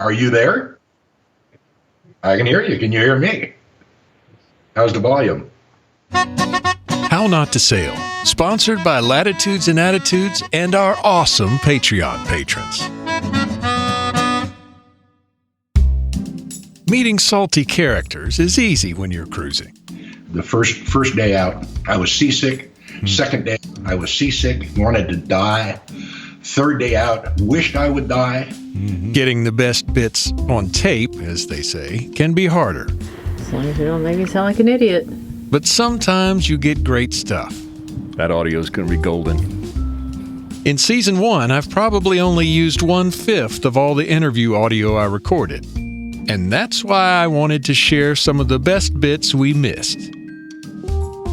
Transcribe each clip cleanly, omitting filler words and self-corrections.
Are you there? I can hear you. Can you hear me? How's the volume? How Not to Sail, sponsored by Latitudes and Attitudes and our awesome Patreon patrons. Meeting salty characters is easy when you're cruising. The first day out, I was seasick. Second day, I was seasick, wanted to die. Third day out, wished I would die. Getting the best bits on tape, as they say, can be harder. As long as you don't make me sound like an idiot. But sometimes you get great stuff. That audio is going to be golden. In Season 1, I've probably only used 1/5 of all the interview audio I recorded. And that's why I wanted to share some of the best bits we missed.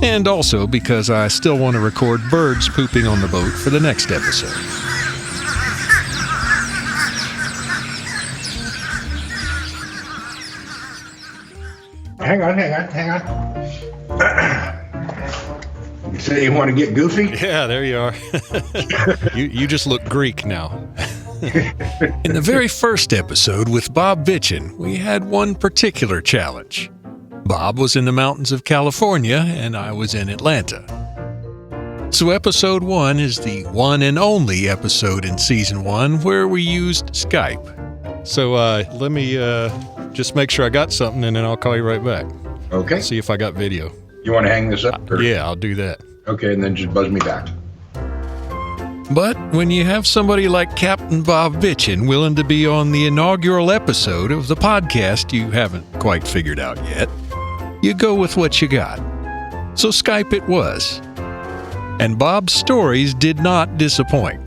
And also because I still want to record birds pooping on the boat for the next episode. Hang on. You say you want to get goofy? Yeah, there you are. You just look Greek now. In the very first episode with Bob Bitchin, we had one particular challenge. Bob was in the mountains of California, and I was in Atlanta. So episode 1 is the one and only episode in Season 1 where we used Skype. So let me just make sure I got something, and then I'll call you right back. Okay. See if I got video. You want to hang this up? Or? Yeah, I'll do that. Okay, and then just buzz me back. But when you have somebody like Captain Bob Bitchin willing to be on the inaugural episode of the podcast you haven't quite figured out yet, you go with what you got. So Skype it was. And Bob's stories did not disappoint.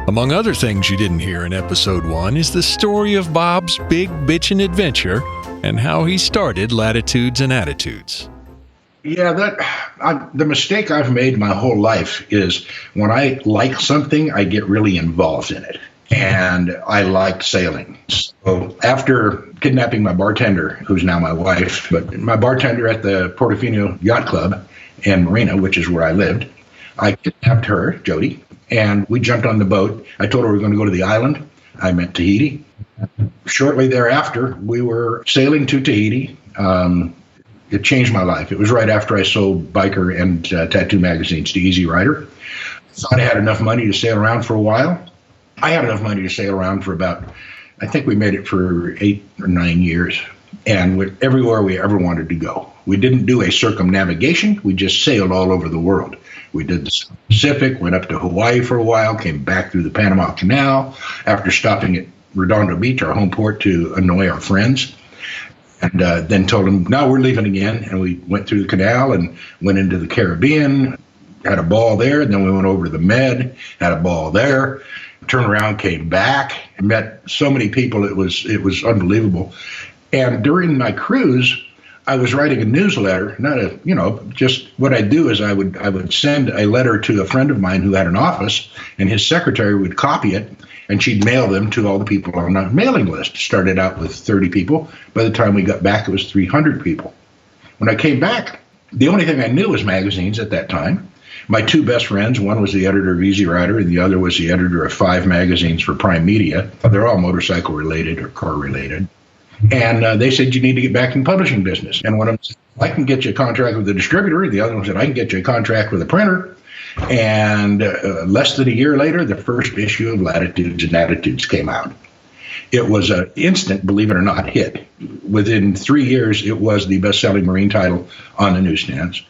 Among other things you didn't hear in episode 1 is the story of Bob's big bitchin' adventure and how he started Latitudes and Attitudes. Yeah, the mistake I've made my whole life is when I like something, I get really involved in it. And I like sailing. So after kidnapping my bartender, who's now my wife, but my bartender at the Portofino Yacht Club and Marina, which is where I lived, I kidnapped her, Jody, and we jumped on the boat. I told her we were going to go to the island. I meant Tahiti. Shortly thereafter, we were sailing to Tahiti. It changed my life. It was right after I sold biker and tattoo magazines to Easy Rider. Thought I had enough money to sail around for a while. I had enough money to sail around for about, I think we made it for 8 or 9 years, and went everywhere we ever wanted to go. We didn't do a circumnavigation. We just sailed all over the world. We did the Pacific, went up to Hawaii for a while, came back through the Panama Canal after stopping at Redondo Beach, our home port, to annoy our friends. And then told them, no, we're leaving again. And we went through the canal and went into the Caribbean, had a ball there. And then we went over to the Med, had a ball there, turned around, came back, met so many people. It was unbelievable. And during my cruise, I was writing a newsletter, just what I'd do is I would send a letter to a friend of mine who had an office, and his secretary would copy it, and she'd mail them to all the people on the mailing list. Started out with 30 people. By the time we got back, it was 300 people. When I came back, the only thing I knew was magazines at that time. My two best friends, one was the editor of Easy Rider, and the other was the editor of 5 magazines for Prime Media. They're all motorcycle related or car related. And they said, you need to get back in publishing business. And one of them said, I can get you a contract with a distributor. The other one said, I can get you a contract with a printer. And less than a year later, the first issue of Latitudes and Attitudes came out. It was an instant, believe it or not, hit. Within 3 years, it was the best-selling marine title on the newsstands.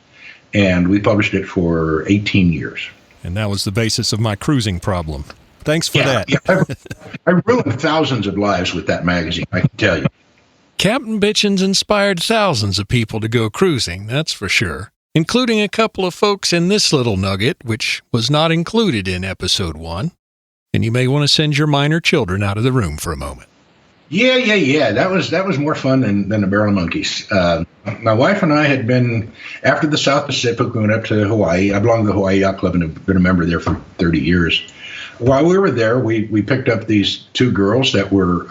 And we published it for 18 years. And that was the basis of my cruising problem. Thanks for that. Yeah, I ruined thousands of lives with that magazine, I can tell you. Captain Bitchin's inspired thousands of people to go cruising, that's for sure, including a couple of folks in this little nugget, which was not included in episode 1. And you may want to send your minor children out of the room for a moment. Yeah. That was more fun than a barrel of monkeys. My wife and I had been, after the South Pacific, we went up to Hawaii. I belonged to the Hawaii Yacht Club and have been a member there for 30 years. While we were there, we picked up these 2 girls that were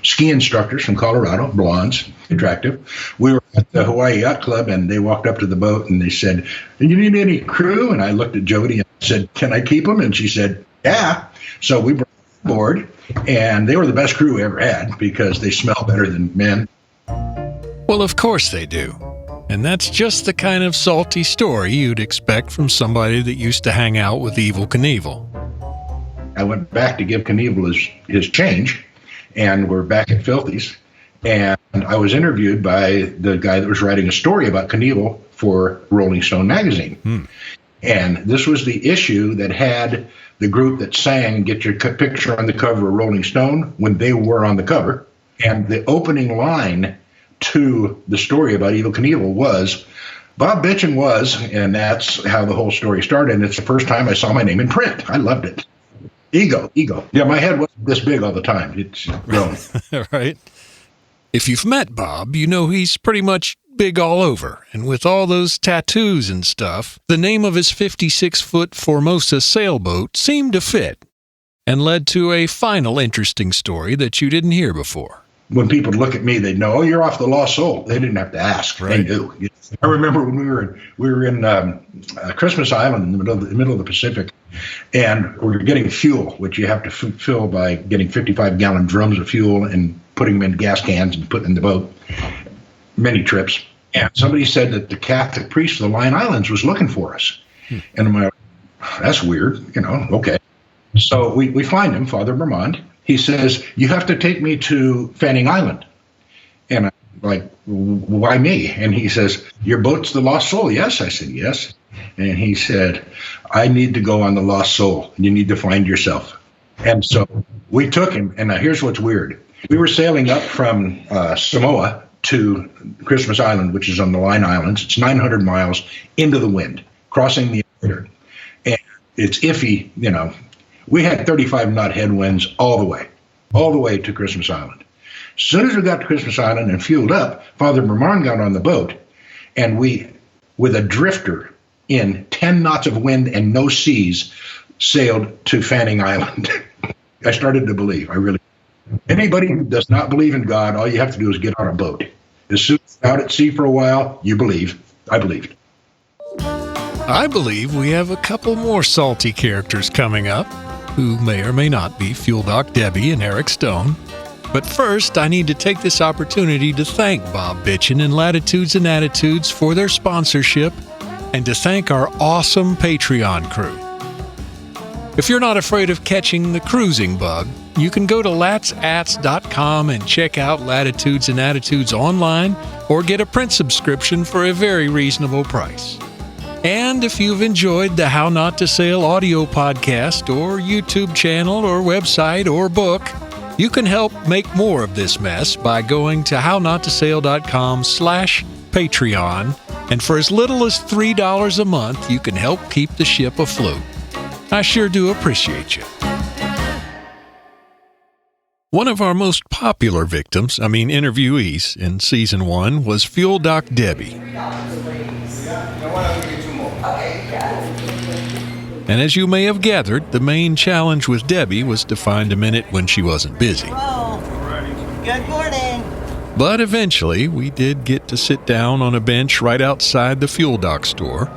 ski instructors from Colorado, blondes, attractive. We were at the Hawaii Yacht Club, and they walked up to the boat, and they said, do you need any crew? And I looked at Jody and said, can I keep them? And she said, yeah. So we brought board, and they were the best crew we ever had because they smell better than men. Well, of course they do. And that's just the kind of salty story you'd expect from somebody that used to hang out with Evel Knievel. I went back to give Knievel his change, and we're back at Filthy's, and I was interviewed by the guy that was writing a story about Knievel for Rolling Stone magazine. And this was the issue that had the group that sang Get Your Picture on the Cover of Rolling Stone when they were on the cover. And the opening line to the story about Evel Knievel was, Bob Bitchin was, and that's how the whole story started. And it's the first time I saw my name in print. I loved it. Ego. Yeah, my head wasn't this big all the time. It's grown. Right. If you've met Bob, you know he's pretty much big all over. And with all those tattoos and stuff, the name of his 56-foot Formosa sailboat seemed to fit and led to a final interesting story that you didn't hear before. When people look at me, they'd know, oh, you're off the Lost Soul. They didn't have to ask. Right. They knew. I remember when we were in Christmas Island in the middle of the Pacific, and we were getting fuel, which you have to fill by getting 55-gallon drums of fuel and putting them in gas cans and putting in the boat. Many trips. And somebody said that the Catholic priest of the Line Islands was looking for us. And I'm like, that's weird, okay. So we find him, Father Bermond. He says, you have to take me to Fanning Island. And I'm like, why me? And he says, your boat's the Lost Soul. Yes. I said, yes. And he said, I need to go on the Lost Soul. You need to find yourself. And so we took him. And now here's what's weird. We were sailing up from Samoa to Christmas Island, which is on the Line Islands. It's 900 miles into the wind, crossing the equator. And it's iffy, We had 35 knot headwinds all the way to Christmas Island. As soon as we got to Christmas Island and fueled up, Father Bermond got on the boat, and we, with a drifter in 10 knots of wind and no seas, sailed to Fanning Island. I started to believe. I really. Anybody who does not believe in God, all you have to do is get on a boat. As soon as you're out at sea for a while, you believe. I believed. I believe we have a couple more salty characters coming up, who may or may not be Fuel Doc Debbie and Eric Stone. But first, I need to take this opportunity to thank Bob Bitchin and Latitudes and Attitudes for their sponsorship and to thank our awesome Patreon crew. If you're not afraid of catching the cruising bug, you can go to latsats.com and check out Latitudes and Attitudes online or get a print subscription for a very reasonable price. And if you've enjoyed the How Not to Sail audio podcast or YouTube channel or website or book, you can help make more of this mess by going to hownottosail.com/Patreon. And for as little as $3 a month, you can help keep the ship afloat. I sure do appreciate you. One of our most popular interviewees in Season 1 was Fuel Doc Debbie. And as you may have gathered, the main challenge with Debbie was to find a minute when she wasn't busy. Hello. Good morning. But eventually, we did get to sit down on a bench right outside the Fuel Doc store.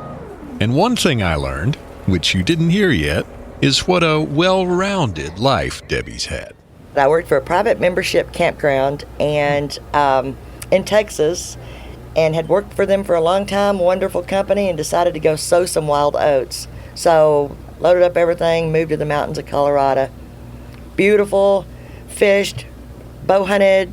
And one thing I learned, which you didn't hear yet, is what a well-rounded life Debbie's had. I worked for a private membership campground and in Texas, and had worked for them for a long time, wonderful company, and decided to go sow some wild oats. So loaded up everything, moved to the mountains of Colorado. Beautiful, fished, bow hunted,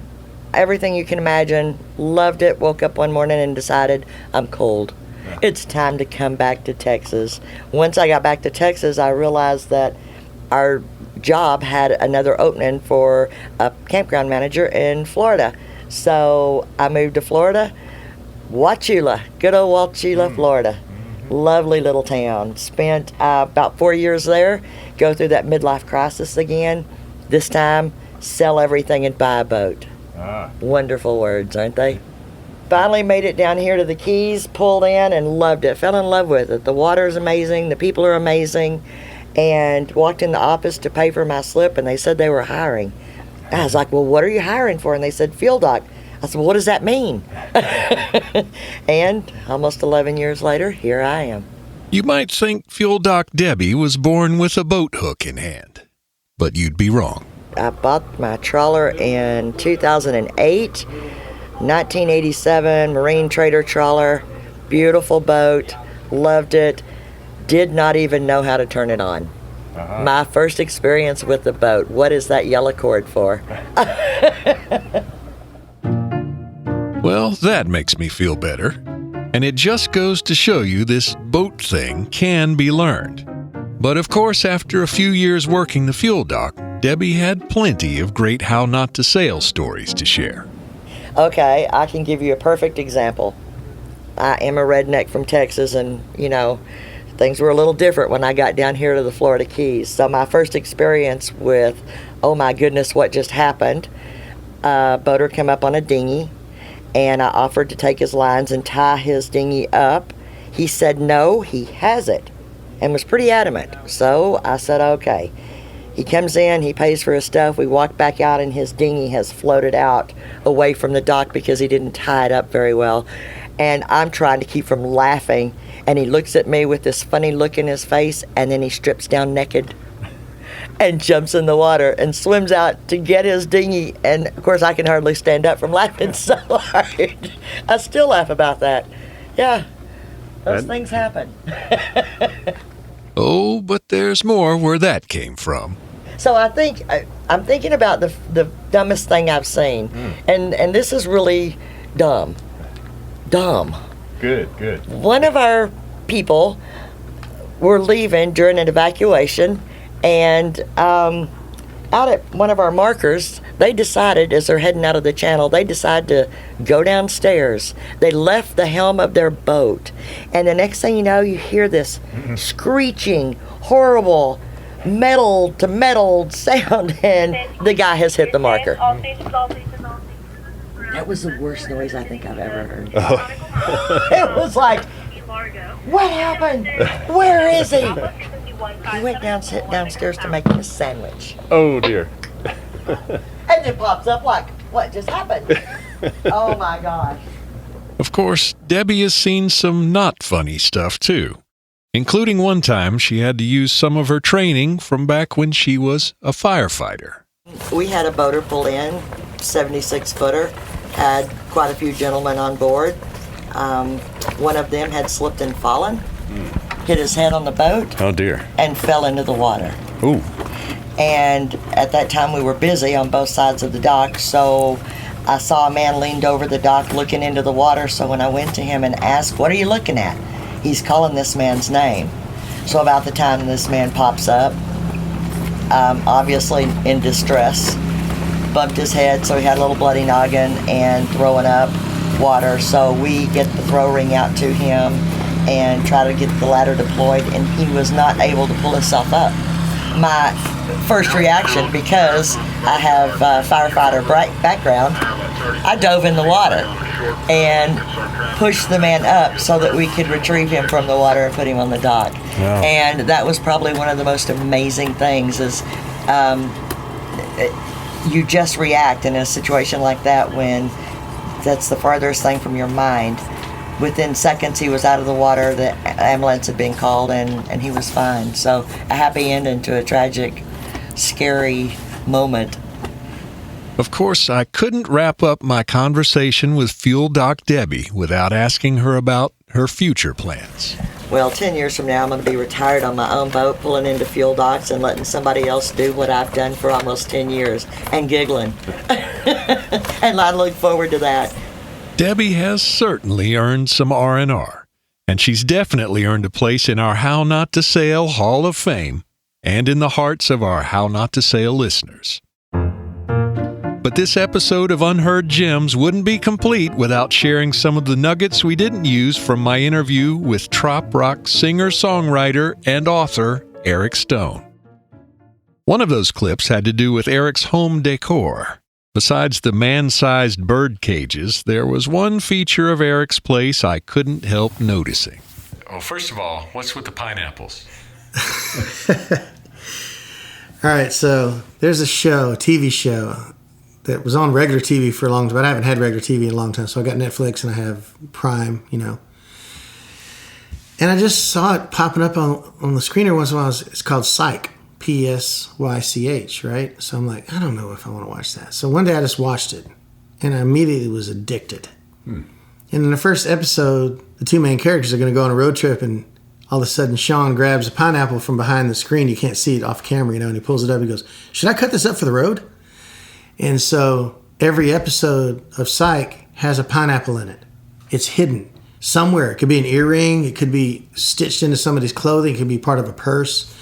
everything you can imagine. Loved it. Woke up one morning and decided I'm cold. It's time to come back to Texas. Once I got back to Texas, I realized that our job had another opening for a campground manager in Florida. So I moved to Florida. Wauchula, good old Wauchula, Florida. Lovely little town. Spent about 4 years there. Go through that midlife crisis again. This time, sell everything and buy a boat. Wonderful words, aren't they? Finally made it down here to the Keys, pulled in and loved it. Fell in love with it. The water is amazing. The people are amazing. And walked in the office to pay for my slip, and they said they were hiring. I was like, well, what are you hiring for? And they said, Fuel Doc. I said, well, what does that mean? And almost 11 years later, here I am. You might think Fuel Doc Debbie was born with a boat hook in hand. but you'd be wrong. I bought my trawler in 2008, 1987 Marine Trader trawler, beautiful boat, loved it, did not even know how to turn it on. My first experience with the boat. What is that yellow cord for? Well, that makes me feel better. And it just goes to show you this boat thing can be learned. But of course, after a few years working the fuel dock, Debbie had plenty of great how not to sail stories to share. Okay, I can give you a perfect example. I am a redneck from Texas, and, things were a little different when I got down here to the Florida Keys. So my first experience with, oh my goodness, what just happened, a boater came up on a dinghy, and I offered to take his lines and tie his dinghy up. He said no, he has it, and was pretty adamant. So I said okay. He comes in, he pays for his stuff, we walk back out, and his dinghy has floated out away from the dock because he didn't tie it up very well. And I'm trying to keep from laughing, and he looks at me with this funny look in his face, and then he strips down naked and jumps in the water and swims out to get his dinghy. And of course I can hardly stand up from laughing so hard. I still laugh about that. Yeah, those things happen. Oh, but there's more where that came from. So I'm thinking about the dumbest thing I've seen, and this is really dumb. Good. One of our people were leaving during an evacuation, and out at one of our markers, they decided, as they're heading out of the channel, they decided to go downstairs. They left the helm of their boat, and the next thing you know, you hear this screeching, horrible metal to metal sound, and the guy has hit the marker. That was the worst noise I think I've ever heard. It was like, what happened? Where is he? He went downstairs to make him a sandwich. Oh, dear. And it pops up like, what just happened? Oh, my gosh. Of course, Debbie has seen some not funny stuff, too, including one time she had to use some of her training from back when she was a firefighter. We had a boater pull in, 76-footer, had quite a few gentlemen on board. One of them had slipped and fallen, hit his head on the boat. Oh, dear. And fell into the water. Ooh. And at that time we were busy on both sides of the dock, so I saw a man leaned over the dock looking into the water. So when I went to him and asked, what are you looking at? He's calling this man's name. So about the time this man pops up, obviously in distress, bumped his head, so he had a little bloody noggin and throwing up water. So we get the throw ring out to him and try to get the ladder deployed, and he was not able to pull himself up. My first reaction, because I have a firefighter background, I dove in the water and pushed the man up so that we could retrieve him from the water and put him on the dock. Wow. And that was probably one of the most amazing things is you just react in a situation like that when that's the farthest thing from your mind. Within seconds, he was out of the water, the ambulance had been called, and he was fine. So a happy ending to a tragic, scary moment. Of course, I couldn't wrap up my conversation with Fuel Doc Debbie without asking her about her future plans. Well, 10 years from now, I'm going to be retired on my own boat, pulling into fuel docks and letting somebody else do what I've done for almost 10 years, and giggling. And I look forward to that. Debbie has certainly earned some R&R, and she's definitely earned a place in our How Not to Sail Hall of Fame and in the hearts of our How Not to Sail listeners. But this episode of Unheard Gems wouldn't be complete without sharing some of the nuggets we didn't use from my interview with trop rock singer-songwriter and author Eric Stone. One of those clips had to do with Eric's home decor. Besides the man-sized bird cages, there was one feature of Eric's place I couldn't help noticing. Oh, first of all, what's with the pineapples? All right, so there's a TV show, that was on regular TV for a long time, but I haven't had regular TV in a long time, so I got Netflix and I have Prime, And I just saw it popping up on the screener once in a while. It's called Psych. Psych, right? So I'm like, I don't know if I want to watch that. So one day I just watched it, and I immediately was addicted. And in the first episode, the two main characters are going to go on a road trip, and all of a sudden Sean grabs a pineapple from behind the screen. You can't see it off camera, and he pulls it up. He goes, should I cut this up for the road? And so every episode of Psych has a pineapple in it. It's hidden somewhere. It could be an earring. It could be stitched into somebody's clothing. It could be part of a purse.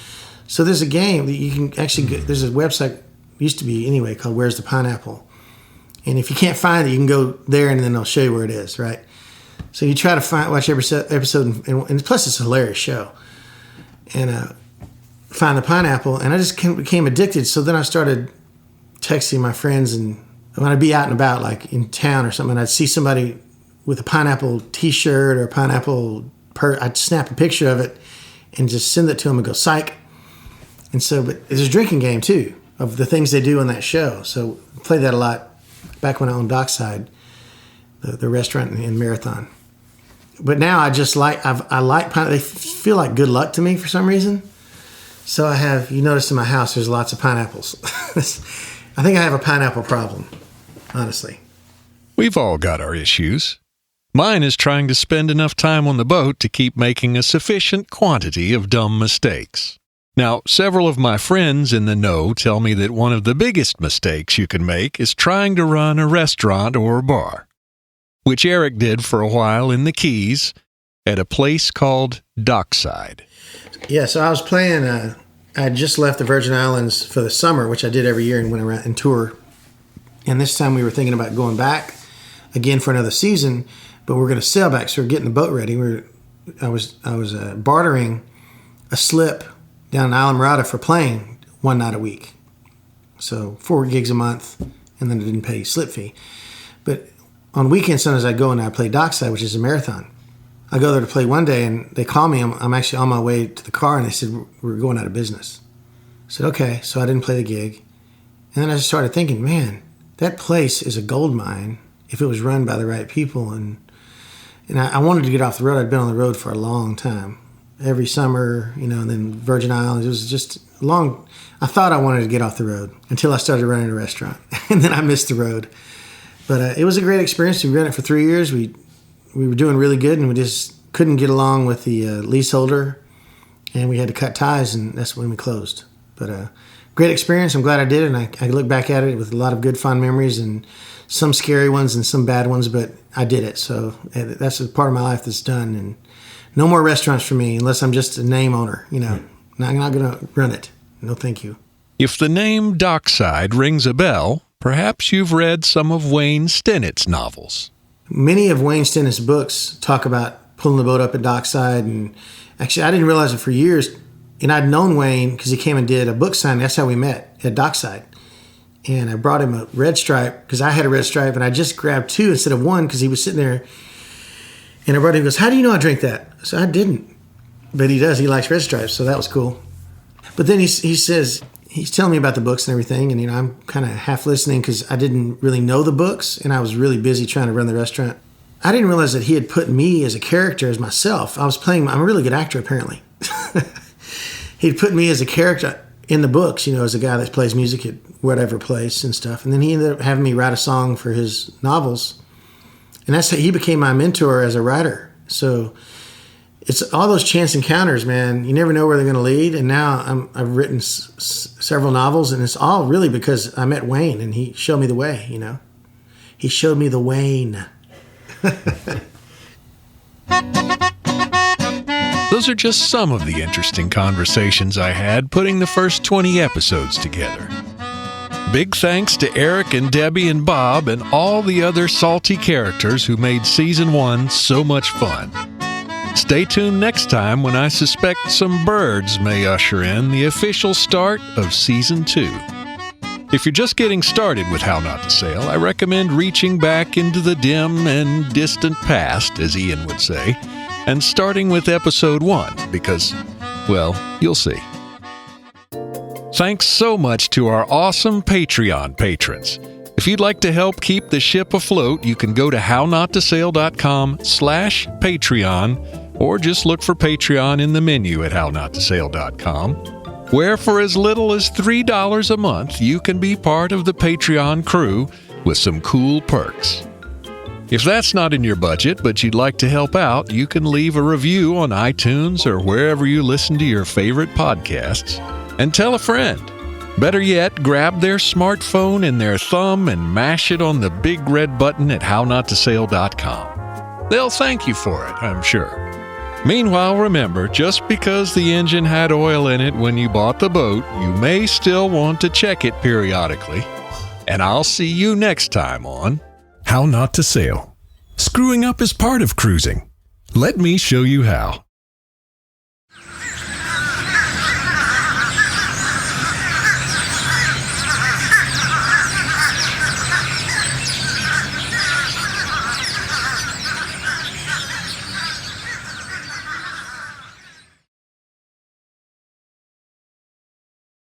So there's a game that you can actually get. There's a website, used to be anyway, called Where's the Pineapple? And if you can't find it, you can go there and then they'll show you where it is, right? So you try to watch every episode, and plus it's a hilarious show. And find the pineapple, and I just became addicted. So then I started texting my friends, and when I'd be out and about, like in town or something, I'd see somebody with a pineapple T-shirt or a pineapple I'd snap a picture of it and just send it to them and go, psych. And so, but there's a drinking game too of the things they do on that show. So I played that a lot back when I owned Dockside, the restaurant in Marathon. But now I just like, I like pineapple. They feel like good luck to me for some reason. So I have, you notice in my house, there's lots of pineapples. I think I have a pineapple problem, honestly. We've all got our issues. Mine is trying to spend enough time on the boat to keep making a sufficient quantity of dumb mistakes. Now, several of my friends in the know tell me that one of the biggest mistakes you can make is trying to run a restaurant or a bar, which Eric did for a while in the Keys at a place called Dockside. Yeah, so I was playing, I had just left the Virgin Islands for the summer, which I did every year and went around and tour. And this time we were thinking about going back again for another season, but we're going to sail back, so we're getting the boat ready. I was bartering a slip down in Islamorada for playing one night a week. So 4 gigs a month, and then I didn't pay slip fee. But on weekends, sometimes I go and I play Dockside, which is a marathon. I go there to play one day, and they call me. I'm actually on my way to the car, and they said, we're going out of business. I said, okay. So I didn't play the gig. And then I just started thinking, man, that place is a gold mine if it was run by the right people. And I wanted to get off the road. I'd been on the road for a long time. Every summer, and then Virgin Islands. It was just long. I thought I wanted to get off the road until I started running a restaurant. And then I missed the road. But it was a great experience. We ran it for 3 years. We were doing really good, and we just couldn't get along with the leaseholder. And we had to cut ties, and that's when we closed. But great experience. I'm glad I did it, and I look back at it with a lot of good, fond memories, and some scary ones and some bad ones, but I did it. So that's a part of my life that's done. And no more restaurants for me unless I'm just a name owner. I'm not going to run it. No, thank you. If the name Dockside rings a bell, perhaps you've read some of Wayne Stennett's novels. Many of Wayne Stennett's books talk about pulling the boat up at Dockside. And actually, I didn't realize it for years. And I'd known Wayne because he came and did a book signing. That's how we met, at Dockside. And I brought him a red stripe because I had a red stripe, and I just grabbed 2 instead of 1 because he was sitting there. And I brought him, he goes, how do you know I drink that? So I didn't. But he does. He likes red stripes, so that was cool. But then he says, he's telling me about the books and everything, and I'm kind of half listening because I didn't really know the books, and I was really busy trying to run the restaurant. I didn't realize that he had put me as a character as myself. I'm a really good actor, apparently. He'd put me as a character in the books, as a guy that plays music at whatever place and stuff. And then he ended up having me write a song for his novels. And that's how he became my mentor as a writer. So it's all those chance encounters, man. You never know where they're going to lead. And now I've written several novels, and it's all really because I met Wayne, and he showed me the way, He showed me the Wayne. Those are just some of the interesting conversations I had putting the first 20 episodes together. Big thanks to Eric and Debbie and Bob and all the other salty characters who made Season 1 so much fun. Stay tuned next time when I suspect some birds may usher in the official start of Season 2. If you're just getting started with How Not to Sail, I recommend reaching back into the dim and distant past, as Ian would say, and starting with Episode 1 because, well, you'll see. Thanks so much to our awesome Patreon patrons. If you'd like to help keep the ship afloat, you can go to hownottosail.com/Patreon, or just look for Patreon in the menu at hownottosail.com. where for as little as $3 a month, you can be part of the Patreon crew with some cool perks. If that's not in your budget, but you'd like to help out, you can leave a review on iTunes or wherever you listen to your favorite podcasts, and tell a friend. Better yet, grab their smartphone and their thumb and mash it on the big red button at HowNotToSail.com. They'll thank you for it, I'm sure. Meanwhile, remember, just because the engine had oil in it when you bought the boat, you may still want to check it periodically. And I'll see you next time on How Not to Sail. Screwing up is part of cruising. Let me show you how.